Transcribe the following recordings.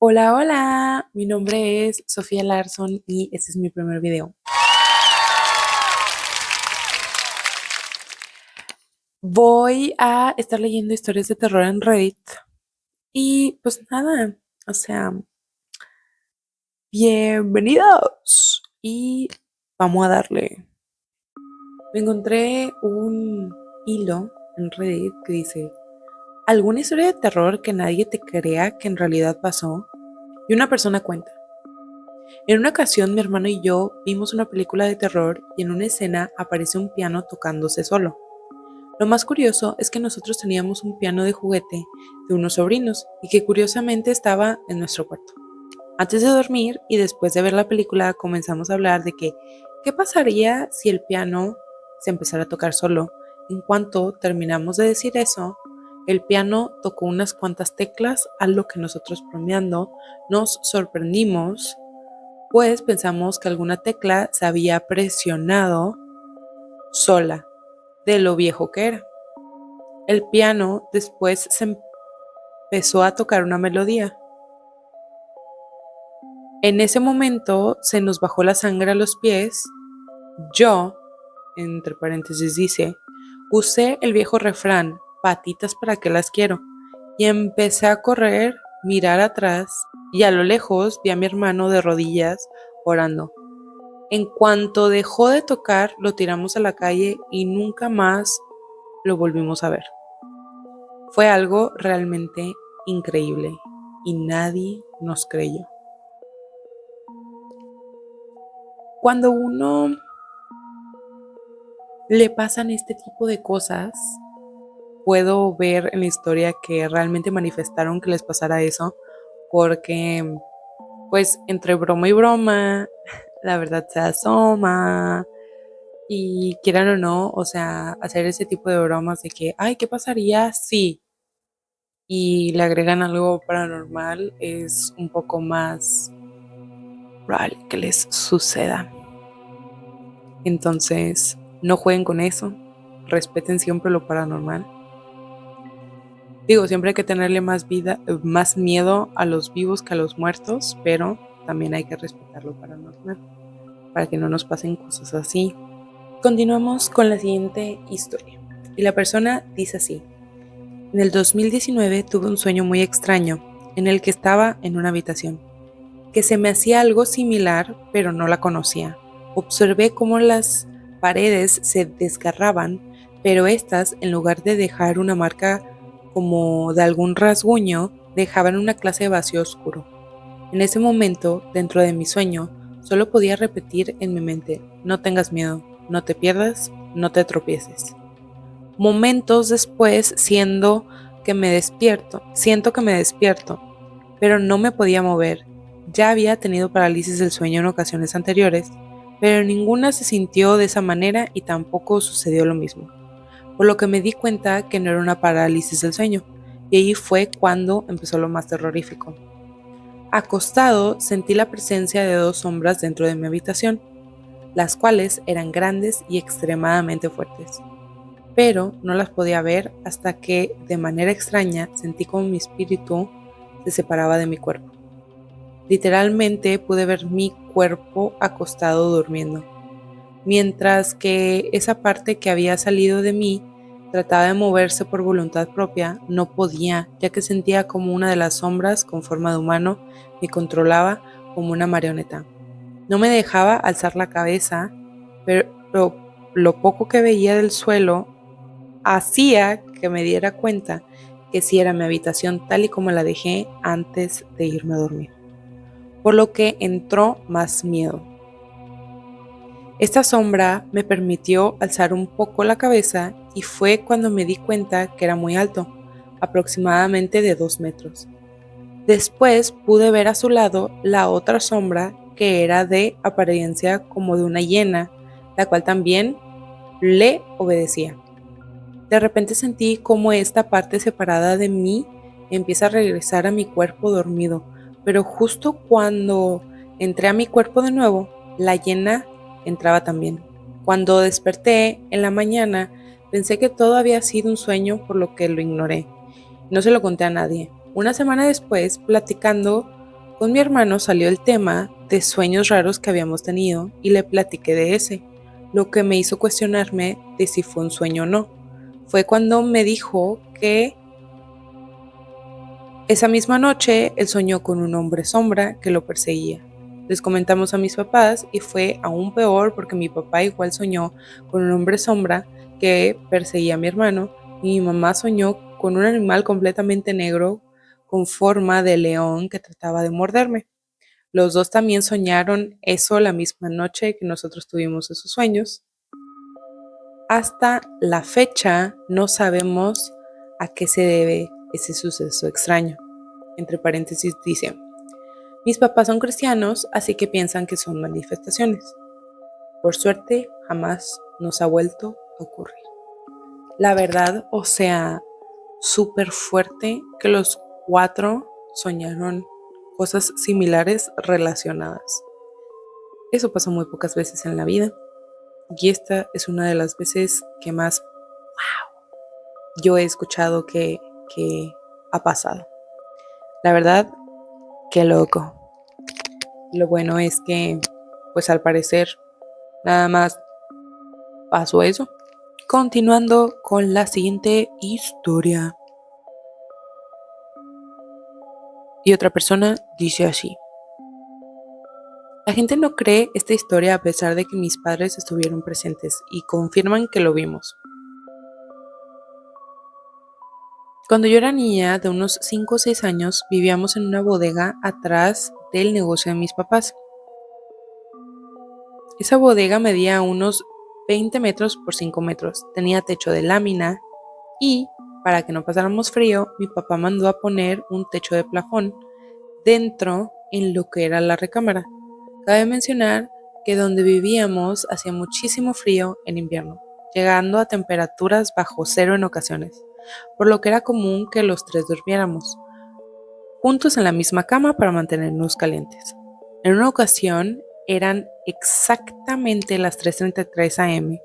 Hola, hola, mi nombre es Sofía Larson y este es mi primer video. Voy a estar leyendo historias de terror en Reddit y pues nada, o sea, bienvenidos y vamos a darle. Me encontré un hilo en Reddit que dice, ¿alguna historia de terror que nadie te crea que en realidad pasó? Y una persona cuenta. En una ocasión mi hermano y yo vimos una película de terror y en una escena aparece un piano tocándose solo. Lo más curioso es que nosotros teníamos un piano de juguete de unos sobrinos y que curiosamente estaba en nuestro cuarto. Antes de dormir y después de ver la película comenzamos a hablar de que qué pasaría si el piano se empezara a tocar solo. En cuanto terminamos de decir eso, el piano tocó unas cuantas teclas, a lo que nosotros bromeando nos sorprendimos, pues pensamos que alguna tecla se había presionado sola, de lo viejo que era. El piano después se empezó a tocar una melodía. En ese momento se nos bajó la sangre a los pies. Yo, entre paréntesis dice, usé el viejo refrán, patitas para qué las quiero, y empecé a correr, mirar atrás, y a lo lejos vi a mi hermano de rodillas orando. En cuanto dejó de tocar, lo tiramos a la calle y nunca más lo volvimos a ver. Fue algo realmente increíble y nadie nos creyó. Cuando uno le pasan este tipo de cosas, puedo ver en la historia que realmente manifestaron que les pasara eso, porque pues entre broma y broma, la verdad se asoma. Y quieran o no, o sea, hacer ese tipo de bromas de que, ay, ¿qué pasaría si? Y le agregan algo paranormal, es un poco más probable que les suceda. Entonces, no jueguen con eso, respeten siempre lo paranormal. Digo, siempre hay que tenerle más miedo a los vivos que a los muertos, pero también hay que respetar lo paranormal para que no nos pasen cosas así. Continuamos con la siguiente historia. Y la persona dice así: en el 2019 tuve un sueño muy extraño en el que estaba en una habitación, que se me hacía algo similar, pero no la conocía. Observé cómo las paredes se desgarraban, pero estas, en lugar de dejar una marca como de algún rasguño, dejaban una clase de vacío oscuro. En ese momento, dentro de mi sueño, solo podía repetir en mi mente: no tengas miedo, no te pierdas, no te tropieces. Momentos después, siento que me despierto, pero no me podía mover. Ya había tenido parálisis del sueño en ocasiones anteriores, pero ninguna se sintió de esa manera y tampoco sucedió lo mismo, por lo que me di cuenta que no era una parálisis del sueño, y ahí fue cuando empezó lo más terrorífico. Acostado, sentí la presencia de dos sombras dentro de mi habitación, las cuales eran grandes y extremadamente fuertes, pero no las podía ver hasta que, de manera extraña, sentí como mi espíritu se separaba de mi cuerpo. Literalmente pude ver mi cuerpo acostado durmiendo, mientras que esa parte que había salido de mí trataba de moverse por voluntad propia. No podía, ya que sentía como una de las sombras con forma de humano me controlaba como una marioneta. No me dejaba alzar la cabeza, pero lo poco que veía del suelo hacía que me diera cuenta que sí era mi habitación tal y como la dejé antes de irme a dormir, por lo que entró más miedo. Esta sombra me permitió alzar un poco la cabeza y fue cuando me di cuenta que era muy alto, aproximadamente de 2 metros. Después pude ver a su lado la otra sombra, que era de apariencia como de una hiena, la cual también le obedecía. De repente sentí como esta parte separada de mí empieza a regresar a mi cuerpo dormido, pero justo cuando entré a mi cuerpo de nuevo, la hiena entraba también. Cuando desperté en la mañana, pensé que todo había sido un sueño, por lo que lo ignoré. No se lo conté a nadie. Una semana después, platicando Con mi hermano salió el tema de sueños raros que habíamos tenido y le platiqué de ese, lo que me hizo cuestionarme de si fue un sueño o no. Fue cuando me dijo que esa misma noche él soñó con un hombre sombra que lo perseguía. Les comentamos a mis papás y fue aún peor porque mi papá igual soñó con un hombre sombra que perseguía a mi hermano y mi mamá soñó con un animal completamente negro con forma de león que trataba de morderme. Los dos también soñaron eso la misma noche que nosotros tuvimos esos sueños. Hasta la fecha no sabemos a qué se debe ese suceso extraño. Entre paréntesis dice, mis papás son cristianos, así que piensan que son manifestaciones. Por suerte, jamás nos ha vuelto a ocurrir. La verdad, o sea, súper fuerte que los 4 soñaron cosas similares relacionadas. Eso pasa muy pocas veces en la vida. Y esta es una de las veces que más yo he escuchado que ha pasado. La verdad, qué loco. Lo bueno es que, pues al parecer, nada más pasó eso. Continuando con la siguiente historia. Y otra persona dice así. La gente no cree esta historia a pesar de que mis padres estuvieron presentes y confirman que lo vimos. Cuando yo era niña de unos 5 o 6 años, vivíamos en una bodega atrás del negocio de mis papás. Esa bodega medía unos 20 metros por 5 metros, tenía techo de lámina y, para que no pasáramos frío, mi papá mandó a poner un techo de plafón dentro en lo que era la recámara. Cabe mencionar que donde vivíamos hacía muchísimo frío en invierno, llegando a temperaturas bajo cero en ocasiones, por lo que era común que los 3 durmiéramos juntos en la misma cama para mantenernos calientes. En una ocasión eran exactamente las 3:33 am,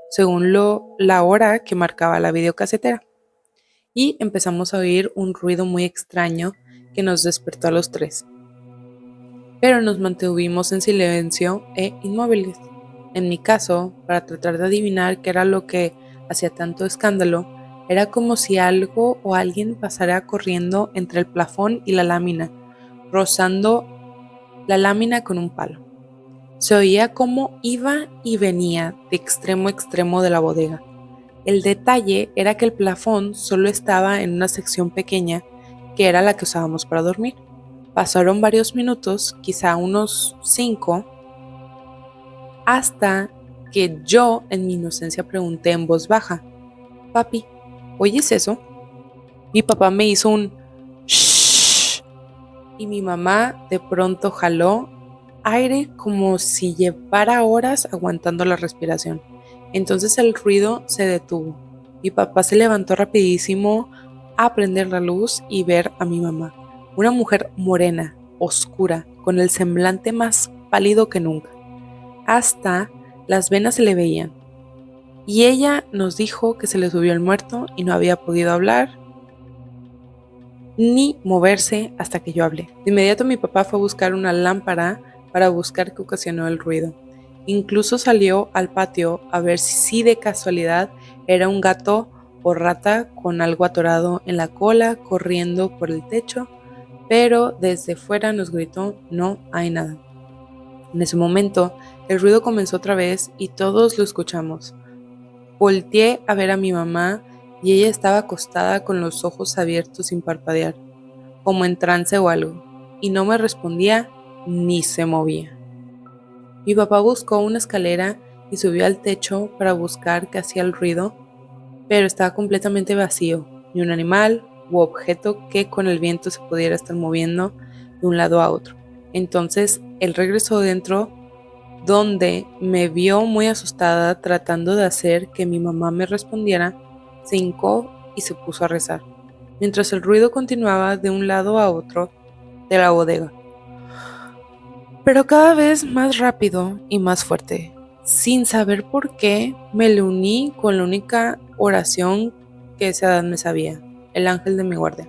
según la hora que marcaba la videocasetera, y empezamos a oír un ruido muy extraño que nos despertó a los 3. Pero nos mantuvimos en silencio e inmóviles. En mi caso, para tratar de adivinar qué era lo que hacía tanto escándalo, era como si algo o alguien pasara corriendo entre el plafón y la lámina, rozando la lámina con un palo. Se oía cómo iba y venía de extremo a extremo de la bodega. El detalle era que el plafón solo estaba en una sección pequeña, que era la que usábamos para dormir. Pasaron varios minutos, quizá unos 5, hasta que yo en mi inocencia pregunté en voz baja, papi, ¿oyes eso? Mi papá me hizo un shh y mi mamá de pronto jaló aire como si llevara horas aguantando la respiración. Entonces el ruido se detuvo. Mi papá se levantó rapidísimo a prender la luz y ver a mi mamá, una mujer morena, oscura, con el semblante más pálido que nunca. Hasta las venas se le veían. Y ella nos dijo que se le subió el muerto y no había podido hablar ni moverse hasta que yo hablé. De inmediato mi papá fue a buscar una lámpara para buscar qué ocasionó el ruido. Incluso salió al patio a ver si de casualidad era un gato o rata con algo atorado en la cola corriendo por el techo, pero desde fuera nos gritó: no hay nada. En ese momento el ruido comenzó otra vez y todos lo escuchamos. Volteé a ver a mi mamá y ella estaba acostada con los ojos abiertos sin parpadear, como en trance o algo, y no me respondía ni se movía. Mi papá buscó una escalera y subió al techo para buscar qué hacía el ruido, pero estaba completamente vacío, ni un animal u objeto que con el viento se pudiera estar moviendo de un lado a otro. Entonces él regresó dentro, donde me vio muy asustada tratando de hacer que mi mamá me respondiera, se hincó y se puso a rezar, mientras el ruido continuaba de un lado a otro de la bodega, pero cada vez más rápido y más fuerte. Sin saber por qué, me le uní con la única oración que esa edad me sabía, el ángel de mi guardia.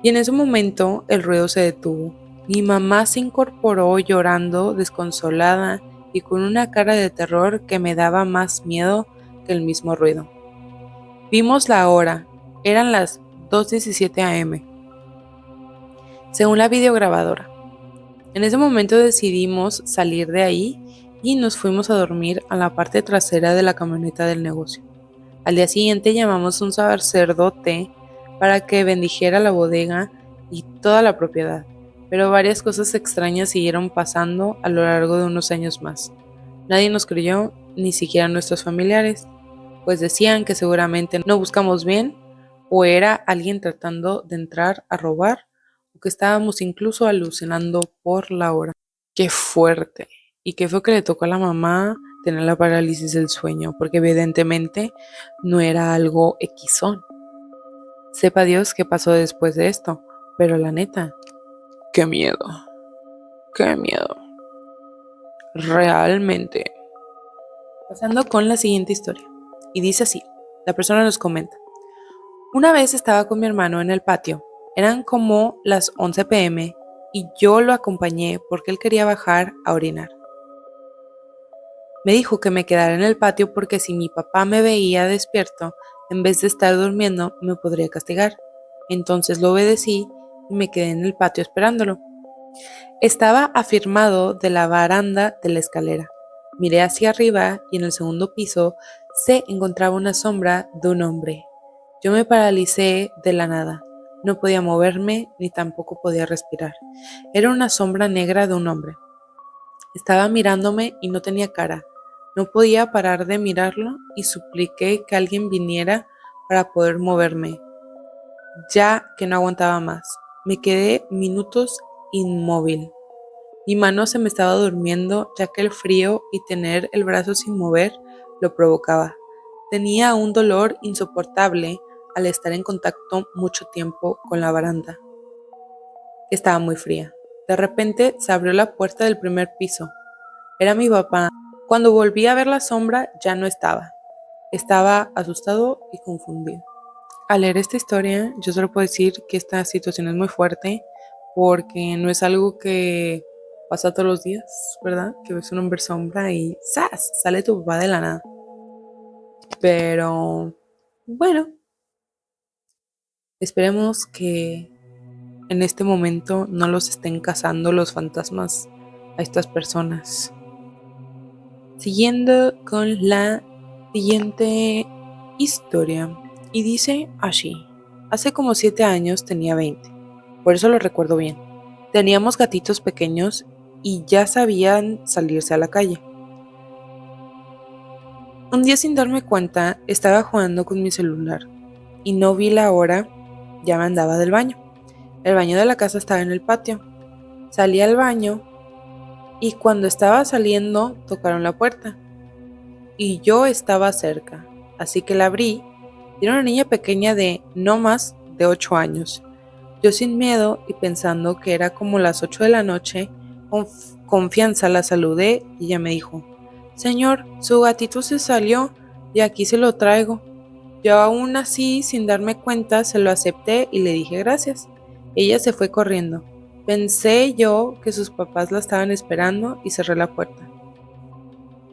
Y en ese momento el ruido se detuvo. Mi mamá se incorporó llorando, desconsolada y con una cara de terror que me daba más miedo que el mismo ruido. Vimos la hora, eran las 2:17 am, según la videograbadora. En ese momento decidimos salir de ahí y nos fuimos a dormir a la parte trasera de la camioneta del negocio. Al día siguiente llamamos a un sacerdote para que bendijera la bodega y toda la propiedad, pero varias cosas extrañas siguieron pasando a lo largo de unos años más. Nadie nos creyó, ni siquiera nuestros familiares, pues decían que seguramente no buscamos bien o era alguien tratando de entrar a robar o que estábamos incluso alucinando por la hora. Qué fuerte. Y qué fue que le tocó a la mamá tener la parálisis del sueño, porque evidentemente no era algo equisón. Sepa Dios qué pasó después de esto, pero la neta, qué miedo, qué miedo. Realmente. Pasando con la siguiente historia. Y dice así, la persona nos comenta. Una vez estaba con mi hermano en el patio. Eran como las 11 p.m. y yo lo acompañé porque él quería bajar a orinar. Me dijo que me quedara en el patio porque si mi papá me veía despierto, en vez de estar durmiendo, me podría castigar. Entonces lo obedecí y me quedé en el patio esperándolo. Estaba afirmado de la baranda de la escalera. Miré hacia arriba y en el segundo piso se encontraba una sombra de un hombre. Yo me paralicé de la nada. No podía moverme ni tampoco podía respirar. Era una sombra negra de un hombre. Estaba mirándome y no tenía cara. No podía parar de mirarlo y supliqué que alguien viniera para poder moverme, ya que no aguantaba más. Me quedé minutos inmóvil. Mi mano se me estaba durmiendo ya que el frío y tener el brazo sin mover lo provocaba. Tenía un dolor insoportable al estar en contacto mucho tiempo con la baranda, que estaba muy fría. De repente se abrió la puerta del primer piso. Era mi papá. Cuando volví a ver la sombra ya no estaba. Estaba asustado y confundido. Al leer esta historia, yo solo puedo decir que esta situación es muy fuerte porque no es algo que pasa todos los días, ¿verdad? Que ves un hombre sombra y ¡zas! Sale tu papá de la nada. Pero bueno, esperemos que en este momento no los estén cazando los fantasmas a estas personas. Siguiendo con la siguiente historia. Y dice así. Hace como 7 años tenía 20. Por eso lo recuerdo bien. Teníamos gatitos pequeños y ya sabían salirse a la calle. Un día sin darme cuenta estaba jugando con mi celular y no vi la hora, ya me andaba del baño. El baño de la casa estaba en el patio. Salí al baño y cuando estaba saliendo tocaron la puerta. Y yo estaba cerca, así que la abrí. Era una niña pequeña de no más de 8 años. Yo sin miedo y pensando que era como las 8 de la noche, con confianza la saludé y ella me dijo, Señor, su gatito se salió y aquí se lo traigo. Yo aún así, sin darme cuenta, se lo acepté y le dije gracias. Ella se fue corriendo. Pensé yo que sus papás la estaban esperando y cerré la puerta.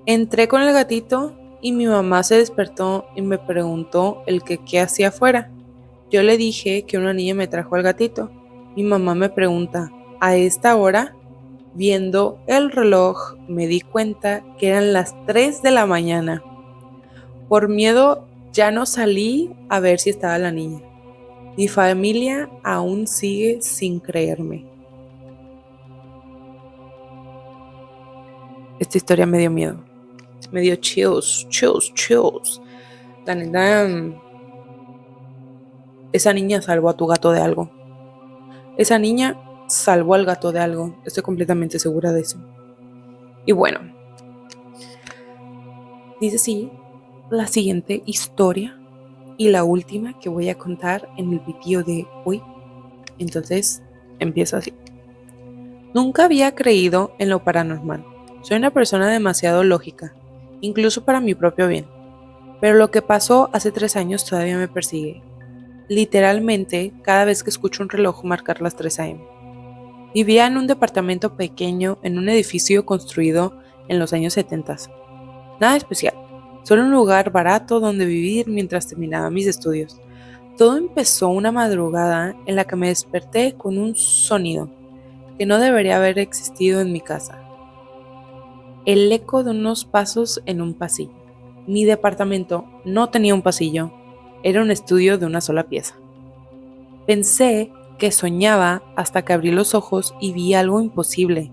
Entré con el gatito y mi mamá se despertó y me preguntó el que qué hacía afuera. Yo le dije que una niña me trajo al gatito. Mi mamá me pregunta, ¿a esta hora? Viendo el reloj me di cuenta que eran las 3 de la mañana. Por miedo ya no salí a ver si estaba la niña. Mi familia aún sigue sin creerme. Esta historia me dio miedo. Me dio chills. La neta, esa niña salvó a tu gato de algo. Esa niña salvó al gato de algo. Estoy completamente segura de eso. Y bueno, dice así la siguiente historia y la última que voy a contar en el video de hoy. Entonces, empiezo así. Nunca había creído en lo paranormal. Soy una persona demasiado lógica, incluso para mi propio bien. Pero lo que pasó hace 3 años todavía me persigue. literalmente cada vez que escucho un reloj marcar las 3 a.m. Vivía en un departamento pequeño en un edificio construido en los años 70. Nada especial, solo un lugar barato donde vivir mientras terminaba mis estudios. Todo empezó una madrugada en la que me desperté con un sonido que no debería haber existido en mi casa. El eco de unos pasos en un pasillo. Mi departamento no tenía un pasillo, era un estudio de una sola pieza. Pensé que soñaba hasta que abrí los ojos y vi algo imposible.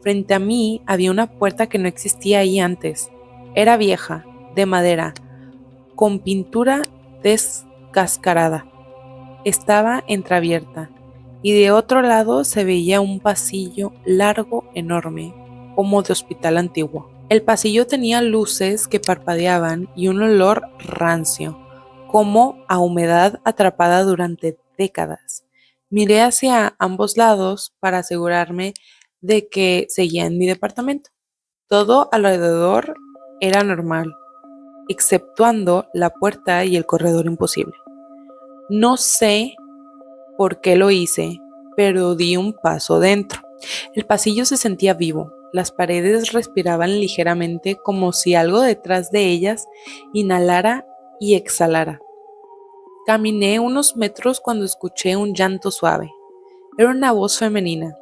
Frente a mí había una puerta que no existía ahí antes. Era vieja, de madera, con pintura descascarada. Estaba entreabierta y de otro lado se veía un pasillo largo, enorme, como de hospital antiguo. El pasillo tenía luces que parpadeaban y un olor rancio, como a humedad atrapada durante décadas. Miré hacia ambos lados para asegurarme de que seguía en mi departamento. Todo alrededor era normal, exceptuando la puerta y el corredor imposible. No sé por qué lo hice, pero di un paso dentro. El pasillo se sentía vivo, las paredes respiraban ligeramente como si algo detrás de ellas inhalara y exhalara. Caminé unos metros cuando escuché un llanto suave. Era una voz femenina,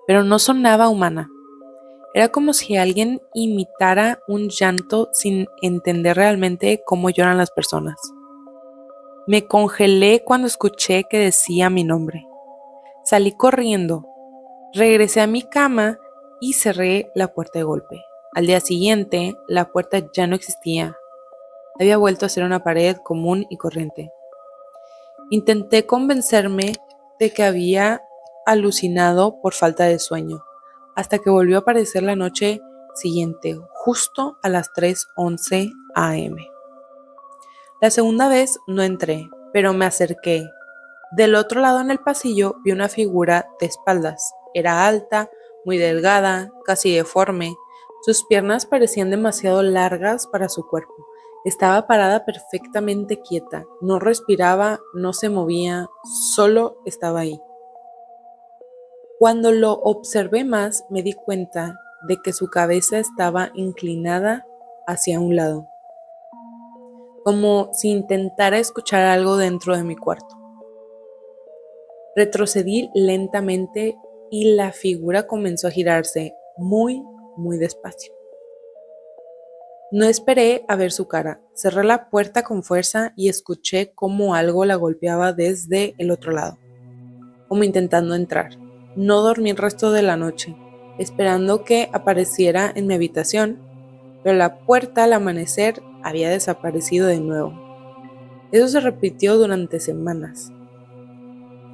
pero no sonaba humana. Era como si alguien imitara un llanto sin entender realmente cómo lloran las personas. Me congelé cuando escuché que decía mi nombre. Salí corriendo, regresé a mi cama y cerré la puerta de golpe. Al día siguiente, la puerta ya no existía. Había vuelto a ser una pared común y corriente. Intenté convencerme de que había alucinado por falta de sueño, hasta que volvió a aparecer la noche siguiente, justo a las 3:11 a.m. La segunda vez no entré, pero me acerqué. Del otro lado en el pasillo vi una figura de espaldas. Era alta, muy delgada, casi deforme. Sus piernas parecían demasiado largas para su cuerpo. Estaba parada perfectamente quieta. No respiraba, no se movía, solo estaba ahí. Cuando lo observé más, me di cuenta de que su cabeza estaba inclinada hacia un lado, como si intentara escuchar algo dentro de mi cuarto. Retrocedí lentamente y la figura comenzó a girarse muy, muy despacio. No esperé a ver su cara. Cerré la puerta con fuerza y escuché cómo algo la golpeaba desde el otro lado, como intentando entrar. No dormí el resto de la noche, esperando que apareciera en mi habitación, pero la puerta al amanecer había desaparecido de nuevo. Eso se repitió durante semanas.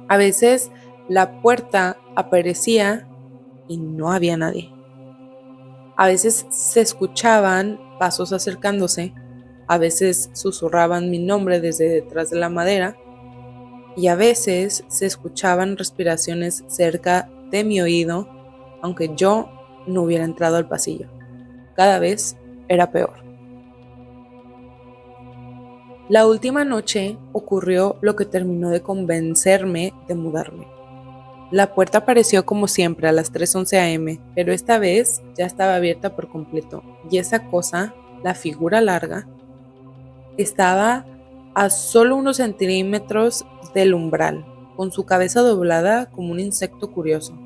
A veces la puerta aparecía y no había nadie. A veces se escuchaban pasos acercándose, a veces susurraban mi nombre desde detrás de la madera y a veces se escuchaban respiraciones cerca de mi oído, aunque yo no hubiera entrado al pasillo. Cada vez era peor. La última noche ocurrió lo que terminó de convencerme de mudarme. La puerta apareció como siempre a las 3:11 a.m., pero esta vez ya estaba abierta por completo y esa cosa, la figura larga, estaba a solo unos centímetros del umbral, con su cabeza doblada como un insecto curioso.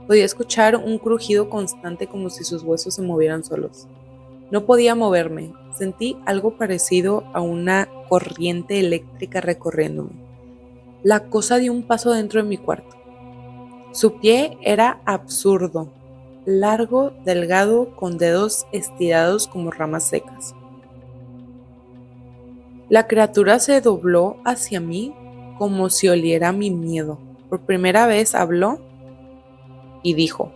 Podía escuchar un crujido constante como si sus huesos se movieran solos. No podía moverme, sentí algo parecido a una corriente eléctrica recorriéndome. La cosa dio un paso dentro de mi cuarto. Su pie era absurdo, largo, delgado, con dedos estirados como ramas secas. La criatura se dobló hacia mí como si oliera mi miedo. Por primera vez habló y dijo: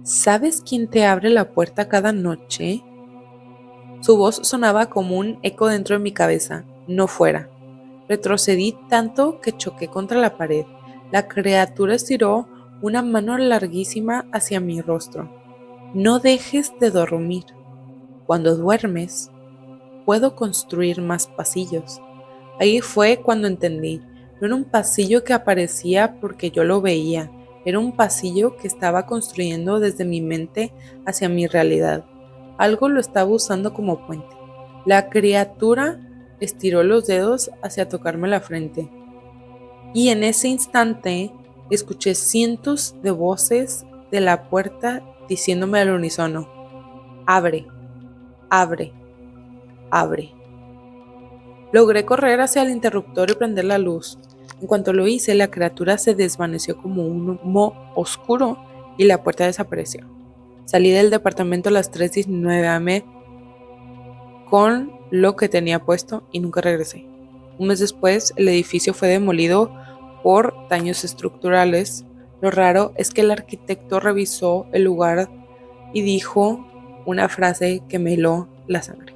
¿Sabes quién te abre la puerta cada noche? Su voz sonaba como un eco dentro de mi cabeza, no fuera. Retrocedí tanto que choqué contra la pared. La criatura estiró una mano larguísima hacia mi rostro. No dejes de dormir. Cuando duermes, puedo construir más pasillos. Ahí fue cuando entendí, no era un pasillo que aparecía porque yo lo veía, era un pasillo que estaba construyendo desde mi mente hacia mi realidad. Algo lo estaba usando como puente. La criatura estiró los dedos hacia tocarme la frente. Y en ese instante escuché cientos de voces de la puerta diciéndome al unísono: abre, abre, abre. Logré correr hacia el interruptor y prender la luz. En cuanto lo hice, la criatura se desvaneció como un humo oscuro y la puerta desapareció. Salí del departamento a las 3:19 am con lo que tenía puesto y nunca regresé. Un mes después, el edificio fue demolido por daños estructurales. Lo raro es que el arquitecto revisó el lugar y dijo una frase que me heló la sangre.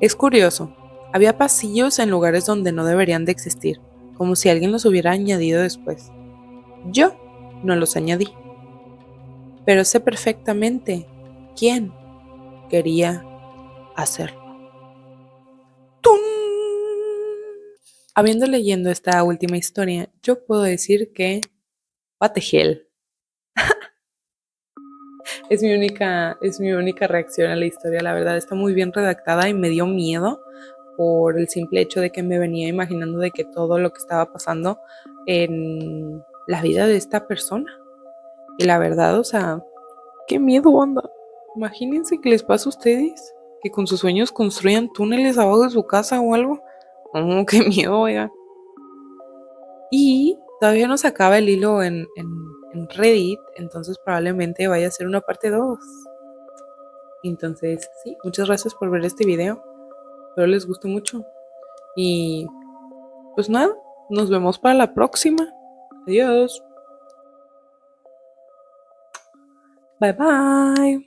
Es curioso, había pasillos en lugares donde no deberían de existir, como si alguien los hubiera añadido después. Yo no los añadí, pero sé perfectamente quién quería hacerlo. ¡Tun! Habiendo leyendo esta última historia, yo puedo decir que what the hell. Es mi única reacción a la historia, la verdad está muy bien redactada y me dio miedo por el simple hecho de que me venía imaginando de que todo lo que estaba pasando en la vida de esta persona. Y la verdad, o sea, qué miedo, banda. Imagínense que les pasa a ustedes, que con sus sueños construyan túneles abajo de su casa o algo. Oh, qué miedo, oiga. Y todavía no se acaba el hilo en Reddit, entonces probablemente vaya a ser una parte 2. Entonces, sí, muchas gracias por ver este video. Espero les guste mucho. Y pues nada, nos vemos para la próxima. Adiós. Bye bye.